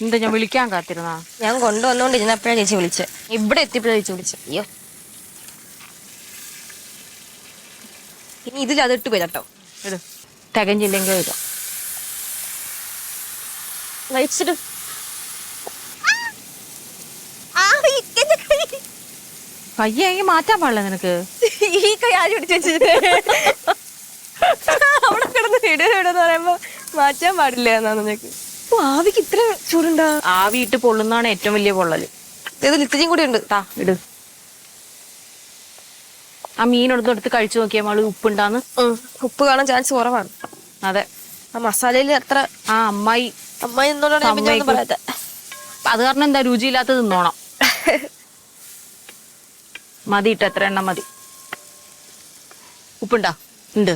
എന്താ ഞാൻ വിളിക്കാൻ കാത്തിരുന്നാ? ഞാൻ കൊണ്ടുവന്നോണ്ട് ഇരുന്നപ്പോഴാ ചേച്ചി വിളിച്ചെ. ഇവിടെ എത്തിയപ്പോഴാ ചേച്ചി വിളിച്ചെ. അയ്യോ, ഇനി ഇതിൽ അതിട്ട് പോയി കേട്ടോ. ഇട്. തികഞ്ഞില്ലെങ്കിൽ ഇടാം. വലിച്ചിട്ട് കയ്യെങ്കിൽ മാറ്റാൻ പാടില്ല നിനക്ക്. ഈ കൈ ആര് പിടിച്ച് വെച്ചിട്ട് അവിടെ കിടന്ന് ഇടുന്ന് പറയുമ്പോ മാറ്റാൻ പാടില്ല എന്നാണ് നിനക്ക്. ആവിക്ക് ഇത്ര ചൂടുണ്ടാ? ആവി ഇട്ട് പൊള്ളുന്നതാണ് ഏറ്റവും വലിയ പൊള്ളല്. ഇതിൽ ഇത്തിരിയും കൂടി ഉണ്ട്. താ ഇട്. ആ മീനെടുത്ത് കഴിച്ചു നോക്കിയാൽ മോള് ഉപ്പുണ്ടാന്ന്. ഉപ്പ് കാണാൻ ചാൻസ് കുറവാണ്. അതെ, ആ മസാലയില് അത്ര. ആ അമ്മായി എന്നോടാണ് പറയാത്ത. അത് കാരണം എന്താ രുചിയില്ലാത്ത തിന്നോണം. മതി ഇട്ട് എത്ര എണ്ണം മതി. ഉപ്പുണ്ടാ? ഉണ്ട്.